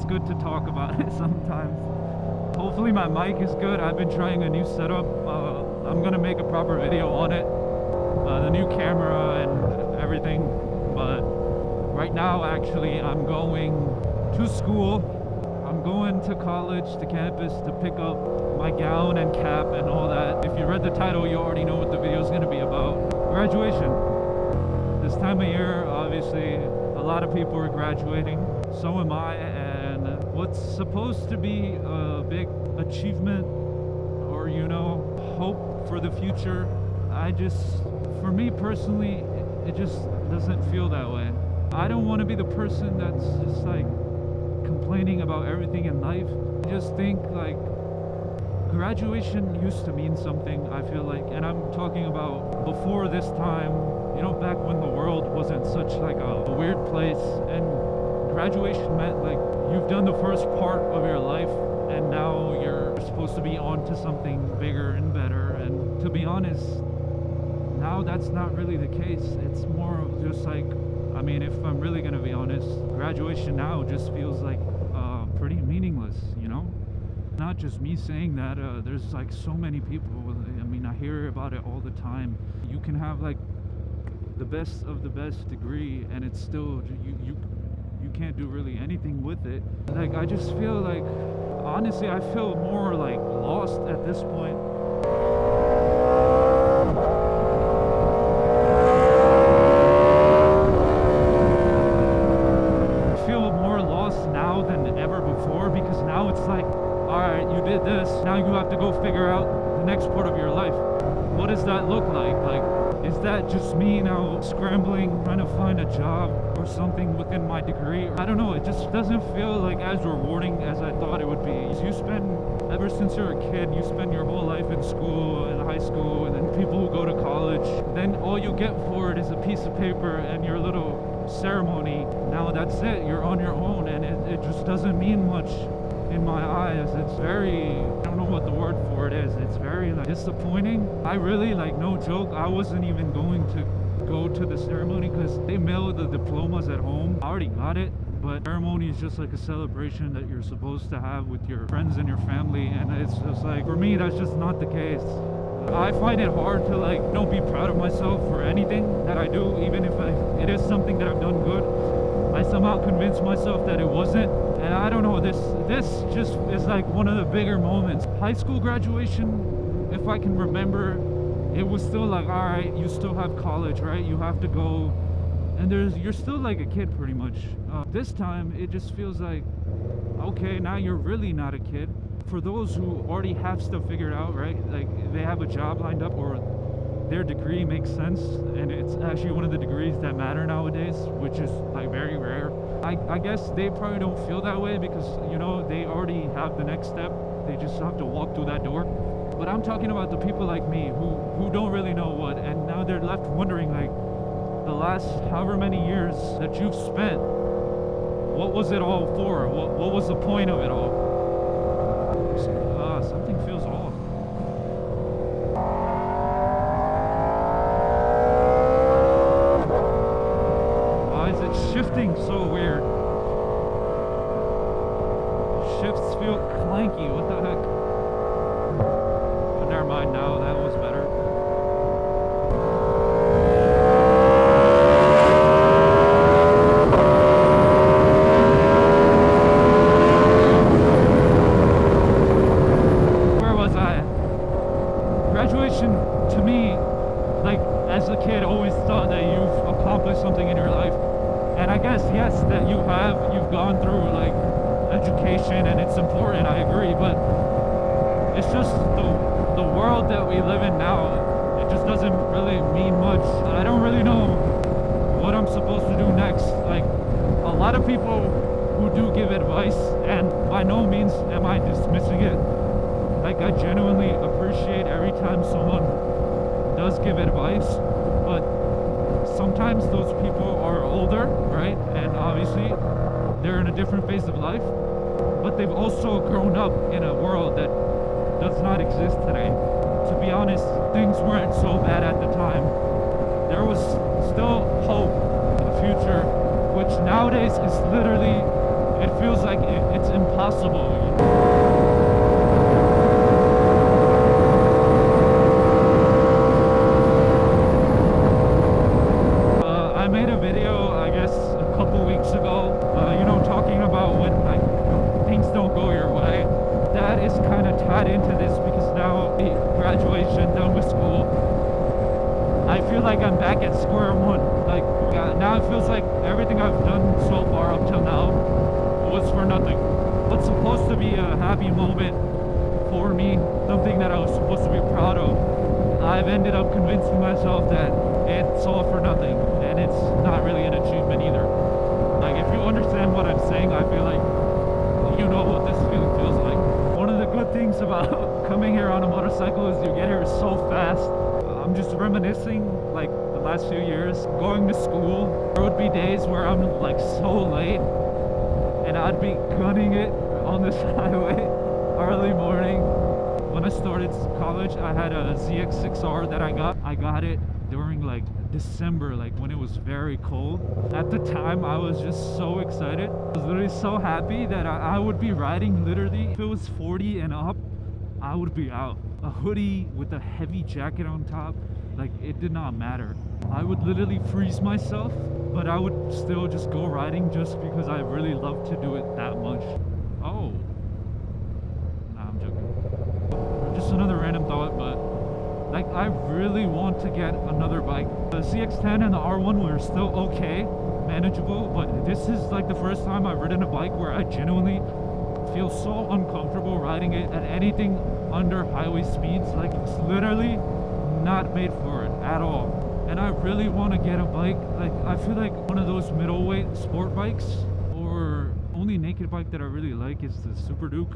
good to talk about it sometimes. Hopefully my mic is good. I've been trying a new setup. I'm gonna make a proper video on it, the new camera and everything. But right now, actually, I'm going to school. I'm going to college, to campus, to pick up my gown and cap and all that. If you read the title, you already know what the video is gonna be about. Graduation. This time of year, obviously, a lot of people are graduating. So am I, and what's supposed to be a big achievement or, you know, hope for the future, for me personally, it just doesn't feel that way. I don't want to be the person that's just like complaining about everything in life. I just think like graduation used to mean something, I feel like, and I'm talking about before this time, you know, back when the world wasn't such like a weird place, and graduation meant like you've done the first part of your life and now you're supposed to be on to something bigger and better. And to be honest, now that's not really the case. It's more of just like, I mean, if I'm really gonna be honest, graduation now just feels like pretty meaningless, you know? Not just me saying that, there's like so many people, I mean, I hear about it all the time. You can have like the best of the best degree and it's still, you can't do really anything with it. Like, I just feel like, honestly, I feel more like lost at this point. I feel more lost now than ever before, because now it's like, all right, you did this, now you have to go figure out the next part of your life. What does that look like? Like, is that just me now scrambling, trying to find a job or something within my degree? I don't know, it just doesn't feel like as rewarding as I thought it would be. You spend, ever since you're a kid, you spend your whole life in school, in high school, and then people who go to college, then all you get for it is a piece of paper and your little ceremony. Now that's it, you're on your own, and it just doesn't mean much in my eyes. It's very, I don't know what the word for it is, it's very like disappointing. I really, like, no joke, I wasn't even going to go to the ceremony because they mail the diplomas at home. I already got it, but ceremony is just like a celebration that you're supposed to have with your friends and your family, and it's just like, for me, that's just not the case. I find it hard to like, you know, be proud of myself for anything that I do, even if it is something that I've done good. I somehow convinced myself that it wasn't, and I don't know, this just is like one of the bigger moments. High school graduation, if I can remember, it was still like, all right, you still have college, right? You have to go, and you're still like a kid pretty much. This time, it just feels like, okay, now you're really not a kid. For those who already have stuff figured out, right? Like, they have a job lined up, or their degree makes sense, and it's actually one of the degrees that matter nowadays, which is like very rare. I guess they probably don't feel that way because, you know, they already have the next step. They just have to walk through that door. But I'm talking about the people like me who don't really know what, and now they're left wondering, like, the last however many years that you've spent, what was it all for? What was the point of it all? Something feels off. Why is it shifting so weird? Shifts feel clanky, what the heck? But never mind now, that was better. Graduation, to me, like, as a kid, always thought that you've accomplished something in your life. And I guess, yes, that you've gone through, like, education, and it's important, I agree, but it's just the world that we live in now, it just doesn't really mean much. I don't really know what I'm supposed to do next. Like, a lot of people who do give advice, and by no means am I dismissing it. Like, I genuinely appreciate every time someone does give advice, but sometimes those people are older, right? And obviously they're in a different phase of life, but they've also grown up in a world that does not exist today. To be honest, things weren't so bad at the time. There was still hope for the future, which nowadays is literally it feels like it's impossible. I made a video, I guess, a couple weeks ago, talking about when like things don't go your way. That is kind of tied into this because now graduation, done with school, I feel like I'm back at square one. Like now it feels like everything I've done so far up till now was for nothing. What's supposed to be a happy moment for me, something that I was supposed to be proud of, I've ended up convincing myself that it's all for nothing, and it's not really an achievement either. Like, if you understand what I'm saying, I feel like you know what this feeling feels like. One of the good things about coming here on a motorcycle is you get here so fast. I'm just reminiscing, like, the last few years, going to school. There would be days where I'm, like, so late, and I'd be gunning it on this highway early morning. When I started college, I had a ZX6R that I got it during like December, like when it was very cold. At the time, I was just so excited. I was literally so happy that I would be riding literally, if it was 40 and up, I would be out. A hoodie with a heavy jacket on top, like it did not matter. I would literally freeze myself, but I would still just go riding just because I really love to do it that much. Oh. I'm joking. Just another random thought, but like I really want to get another bike. The CX-10 and the R1 were still okay, manageable, but this is like the first time I've ridden a bike where I genuinely feel so uncomfortable riding it at anything under highway speeds. Like it's literally not made for it at all. And I really want to get a bike. Like I feel like one of those middleweight sport bikes, or only naked bike that I really like is the Super Duke,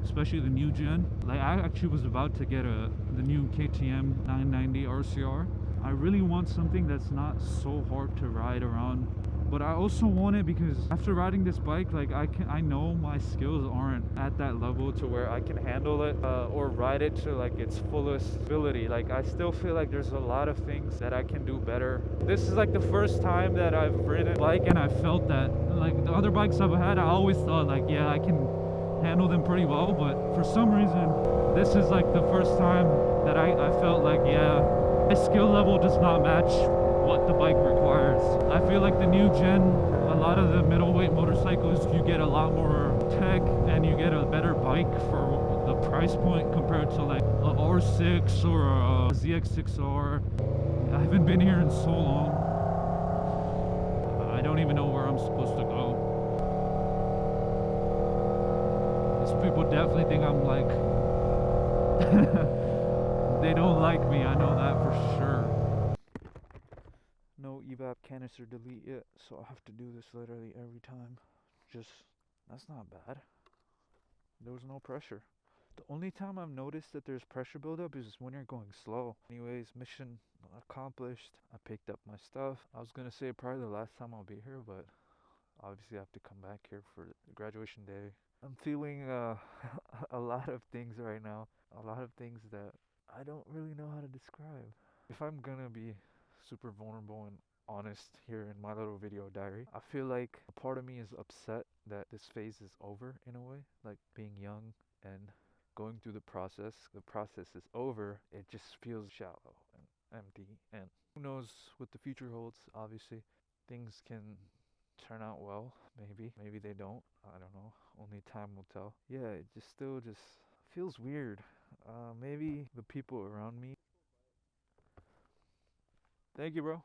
especially the new gen. Like I actually was about to get the new KTM 990 RCR. I really want something that's not so hard to ride around, but I also want it because after riding this bike, like I know my skills aren't at that level to where I can handle it or ride it to like its fullest ability. Like I still feel like there's a lot of things that I can do better. This is like the first time that I've ridden a bike and I felt that. Like the other bikes I've had, I always thought like, yeah, I can handle them pretty well, but for some reason this is like the first time that I felt like, yeah, my skill level does not match what the bike requires. I feel like the new gen, a lot of the middleweight motorcycles, you get a lot more tech and you get a better bike for the price point compared to like a R6 or a ZX6R. I haven't been here in so long, I don't even know where I'm supposed to go. People definitely think I'm like they don't like me, I know that for sure. No evap canister delete yet, so I have to do this literally every time. That's not bad. There was no pressure. The only time I've noticed that there's pressure buildup is when you're going slow. Anyways, mission accomplished. I picked up my stuff. I was gonna say probably the last time I'll be here, but obviously I have to come back here for graduation day. I'm feeling a lot of things right now. A lot of things that I don't really know how to describe. If I'm gonna be super vulnerable and honest here in my little video diary, I feel like a part of me is upset that this phase is over in a way. Like being young and going through the process is over. It just feels shallow and empty, and who knows what the future holds. Obviously things can turn out well, maybe they don't, I don't know, only time will tell. Yeah, it just still just feels weird. Maybe the people around me, thank you bro,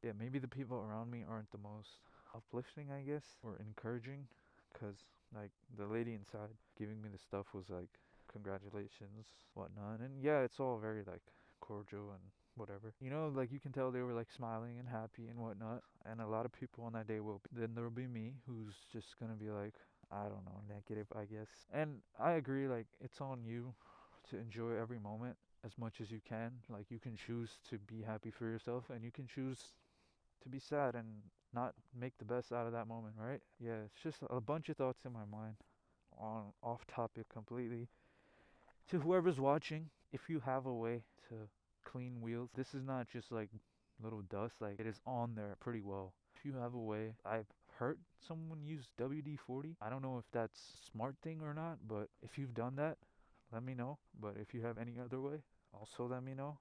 yeah, maybe the people around me aren't the most uplifting, I guess, or encouraging, because like the lady inside giving me the stuff was like, congratulations, whatnot, and yeah, it's all very like cordial and whatever, like you can tell they were like smiling and happy and whatnot. And a lot of people on that day then there'll be me who's just gonna be like, I don't know, negative, I guess. And I agree, like it's on you to enjoy every moment as much as you can. Like you can choose to be happy for yourself, and you can choose to be sad and not make the best out of that moment, right? Yeah, it's just a bunch of thoughts in my mind on off topic completely. To whoever's watching, if you have a way to clean wheels, this is not just like little dust, like it is on there pretty well. If you have a way, I've heard someone use WD-40. I don't know if that's a smart thing or not, but if you've done that, let me know. But if you have any other way, also let me know.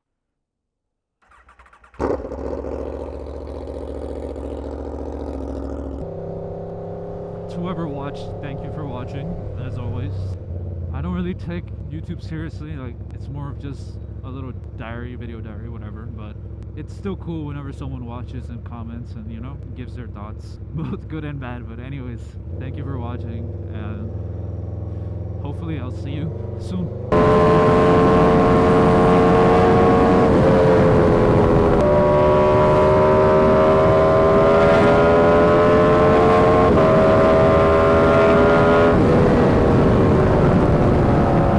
To whoever watched, thank you for watching, as always. I don't really take YouTube seriously, like it's more of just a little diary, video diary, whatever, but it's still cool whenever someone watches and comments and, you know, gives their thoughts, both good and bad. But anyways, thank you for watching, and hopefully I'll see you soon.